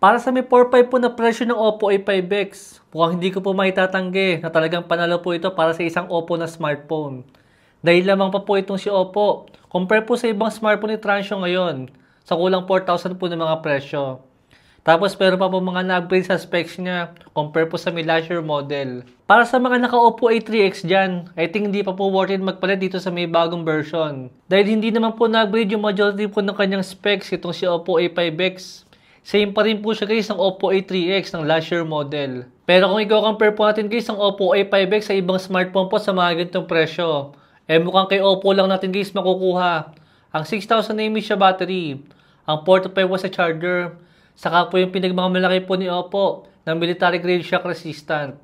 Para sa may 4.5 po na presyo ng Oppo A5X, mukhang hindi ko po maitatanggi na talagang panalo po ito para sa isang Oppo na smartphone. Dahil lamang pa po itong si Oppo, compare po sa ibang smartphone ni Transsion ngayon, sa kulang 4,000 po ng mga presyo. Tapos meron pa po mga na-upgrade sa specs niya, compare po sa may last year model. Para sa mga naka-Oppo A3X dyan, I think hindi pa po worth it magpalit dito sa may bagong version. Dahil hindi naman po na-upgrade yung majority po ng kanyang specs itong si Oppo A5X. Same pa rin po siya guys ng Oppo A3X ng last year model. Pero kung i-compare po natin guys ang Oppo A5X sa ibang smartphone po sa mga ganitong presyo, mukhang kay Oppo lang natin guys makukuha ang 6,000 mAh siya battery, ang 4 to 5 watts sa charger, saka po yung pinagmamalaki po ni Oppo ng military grade shock resistant.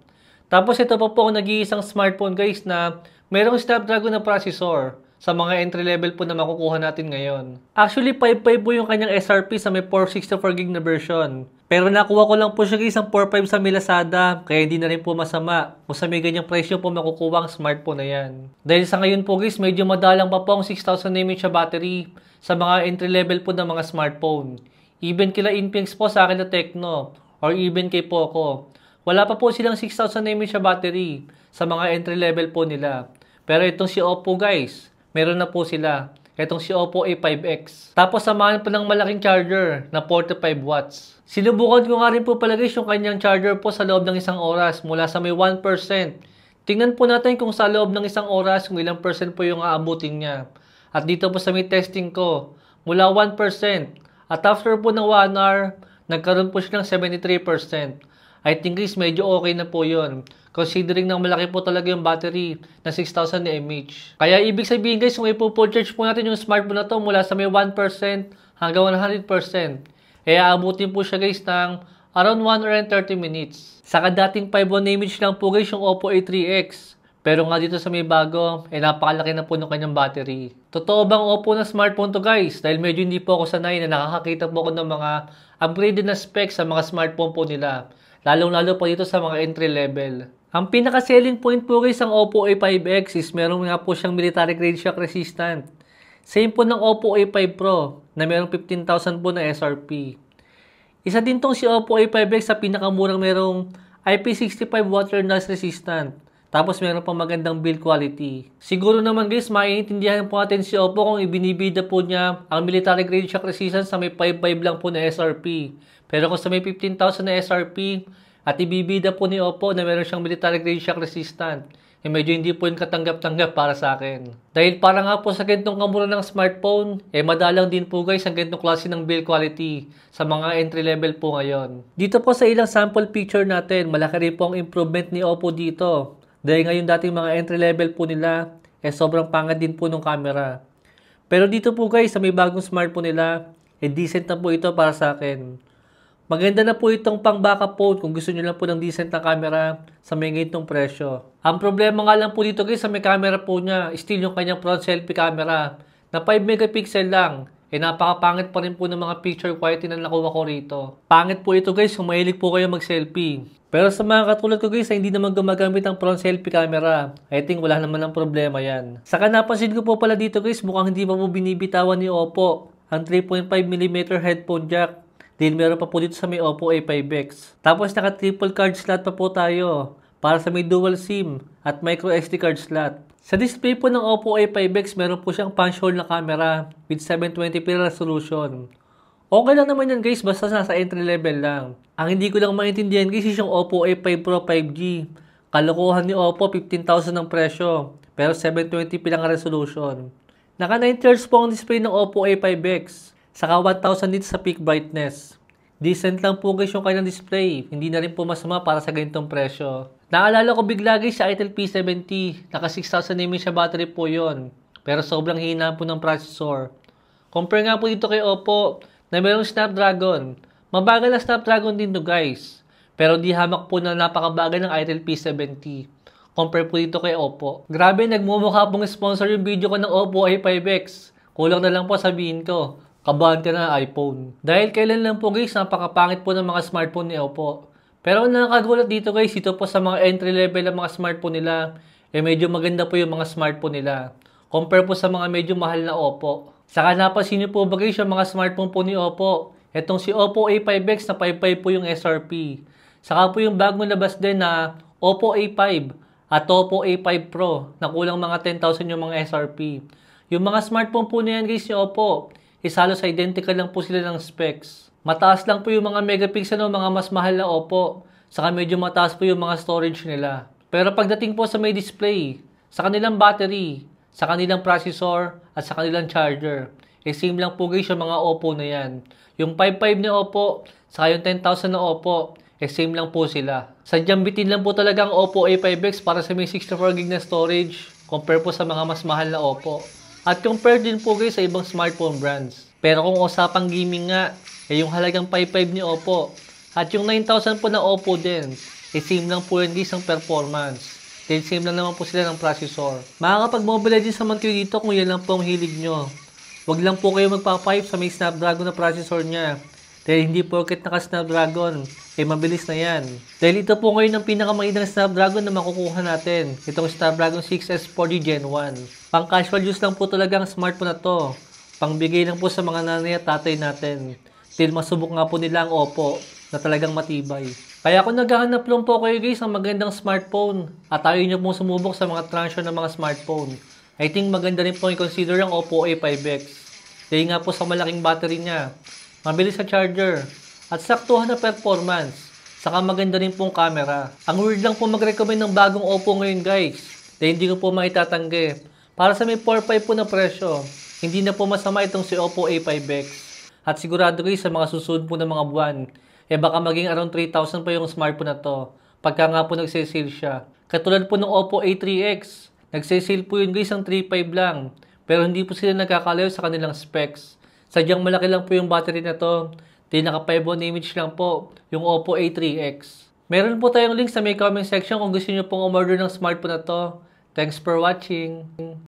Tapos ito pa po ang nag-iisang smartphone guys na mayroong Snapdragon na processor sa mga entry level po na makukuha natin ngayon. Actually 5.5 po yung kanyang SRP sa may 464GB na version. Pero nakuha ko lang po siya guys ang 4.5 sa Lazada, kaya hindi na rin po masama kung sa may ganyang presyo po makukuha ang smartphone na yan. Dahil sa ngayon po guys, medyo madalang pa po ang 6,000 mAh battery sa mga entry level po ng mga smartphone. Even kila Infinix po sa akin na Tecno or even kay Poco, wala pa po silang 6,000 mAh battery sa mga entry level po nila. Pero itong si Oppo guys, meron na po sila. Itong si Oppo A5X. Tapos samahan pa ng malaking charger na 45 watts. Sinubukan ko nga rin po pala guys yung kanyang charger po sa loob ng isang oras mula sa may 1%. Tingnan po natin kung sa loob ng isang oras kung ilang percent po yung aabutin niya. At dito po sa may testing ko, mula 1%. At after po ng 1 hour, nagkaroon po siya ng 73%. I think guys medyo okay na po yun. Considering na malaki po talaga yung battery na 6,000 mAh. Kaya ibig sabihin guys, kung ipo-full charge po natin yung smartphone na to mula sa may 1% hanggang 100%, aabutin po siya guys ng around 1 hour and 30 minutes. Saka dating 5.1 mAh lang po guys yung Oppo A3X. Pero nga dito sa may bago, napakalaki na po ng kanyang battery. Totoo bang Oppo na smartphone to guys? Dahil medyo hindi po ako sanay na nakakakita po ako ng mga upgraded na specs sa mga smartphone po nila. Lalong-lalo pa dito sa mga entry level. Ang pinaka-selling point po guys ng Oppo A5X is meron nga po siyang military grade shock resistant. Same po ng Oppo A5 Pro na merong 15,000 po na SRP. Isa din tong si Oppo A5X sa pinakamurang merong IP65 water loss resistant. Tapos meron pang magandang build quality. Siguro naman guys, maiintindihan po natin si Oppo kung ibinibida po niya ang military grade shock resistance sa may 5.5 lang po na SRP. Pero kung sa may 15,000 na SRP at ibibida po ni Oppo na meron siyang military grade shock resistant, medyo hindi po yung katanggap-tanggap para sa akin. Dahil para nga po sa ganitong kamura ng smartphone, madalang din po guys ang ganitong klase ng build quality sa mga entry level po ngayon. Dito po sa ilang sample picture natin, malaki rin po ang improvement ni Oppo dito. Dahil ngayon dating mga entry level po nila, sobrang pangit din po ng camera. Pero dito po guys, sa may bagong smartphone nila, decent na po ito para sa akin. Maganda na po itong pang backup phone kung gusto nyo lang po ng decent na camera sa may ganitong presyo. Ang problema nga lang po dito guys sa may camera po niya, still yung kanyang front selfie camera na 5 megapixel lang. Napakapangit pa rin po ng mga picture quality na nakuha ko rito. Pangit po ito guys kung mahilig po kayo mag-selfie. Pero sa mga katulad ko guys, hindi naman gumagamit ng front selfie camera. I think wala naman ng problema yan. Saka napansin ko po pala dito guys, mukhang hindi pa po binibitawan ni Oppo ang 3.5mm headphone jack. Din meron pa po dito sa may Oppo A5X. Tapos naka triple card slot pa po tayo para sa may dual SIM at micro SD card slot. Sa display po ng Oppo A5X, meron po siyang punch hole na camera with 720p resolution. Okay lang naman yan guys, basta nasa entry level lang. Ang hindi ko lang maintindihan guys is yung Oppo A5 Pro 5G. Kalokohan ni Oppo, 15,000 ang presyo, pero 720p lang ang resolution. Naka 9 Hz po ang display ng Oppo A5X. Saka 1,000 nits sa peak brightness. Decent lang po guys yung kanyang display. Hindi na rin po masama para sa ganitong presyo. Naalala ko bigla guys sa Itel P70. Naka 6,000 mAh siya battery po yon. Pero sobrang hina po ng processor. Compare nga po dito kay Oppo na mayroong Snapdragon. Mabagal na Snapdragon din to guys. Pero di hamak po na napakabagal ng Itel P70. Compare po dito kay Oppo. Grabe, nagmumukha pong sponsor yung video ko ng Oppo A5X. Kulang na lang po sabihin ko. Kabahan ka na iPhone. Dahil kailan lang po guys, napakapangit po ng mga smartphone ni Oppo. Pero ang nakakagulat dito guys, ito po sa mga entry level ng mga smartphone nila, medyo maganda po yung mga smartphone nila. Compare po sa mga medyo mahal na Oppo. Saka napansin niyo po ba guys, yung mga smartphone po ni Oppo, Itong si Oppo A5X na 5.5 po yung SRP. Saka po yung bagong labas din na Oppo A5 at Oppo A5 Pro na kulang mga 10,000 yung mga SRP. Yung mga smartphone po na yan guys ni Oppo, halos identical lang po sila ng specs. Mataas lang po yung mga megapixel ng mga mas mahal na Oppo. Saka medyo mataas po yung mga storage nila. Pero pagdating po sa may display, sa kanilang battery, sa kanilang processor, at sa kanilang charger, same lang po guys yung mga Oppo na yan. Yung 5.5 na Oppo, saka yung 10,000 na Oppo, same lang po sila. Sadyang bitin lang po talaga ang Oppo A5X para sa may 64GB na storage compare po sa mga mas mahal na Oppo. At compare din po guys sa ibang smartphone brands. Pero kung usapang gaming nga, yung halagang 5.5 ni Oppo at yung 9,000 po na Oppo din, same lang po yun guys ang performance. Then same lang naman po sila ng processor. Makakapag-Mobile Legends naman kayo dito kung yan lang po ang hilig nyo. Huwag lang po kayo magpapipe sa may Snapdragon na processor niya. Dahil hindi porket naka-Snapdragon, mabilis na yan. Dahil ito po ngayon ang pinakamainang Snapdragon na makukuha natin. Itong Snapdragon 6S 4G Gen 1. Pang casual use lang po talaga ang smartphone na to. Pangbigay lang po sa mga nanay at tatay natin. Dahil masubok nga po nila ang Oppo na talagang matibay. Kaya kung naghahanap lang po kayo guys ng magandang smartphone at ayaw nyo pong sumubok sa mga transyon ng mga smartphone, I think maganda rin po i-consider ang Oppo A5X. Dahil nga po sa malaking battery niya, mabilis sa charger, at saktuhan na performance, saka maganda rin pong camera. Ang weird lang po mag-recommend ng bagong Oppo ngayon guys, dahil hindi ko po maitatanggi. Para sa may 4.5 po na presyo, hindi na po masama itong si Oppo A5X. At sigurado guys sa mga susunod po na mga buwan, baka maging around 3,000 pa yung smartphone na to, pagka nga po nagsisale siya. Katulad po ng Oppo A3X, nagsisale po yun guys ang 3.5 lang, pero hindi po sila nagkakalayo sa kanilang specs. Sadyang malaki lang po yung battery na to, di naka 5-on image lang po, yung Oppo A3X. Meron po tayong link sa may comment section kung gusto nyo pong umorder ng smartphone na to. Thanks for watching!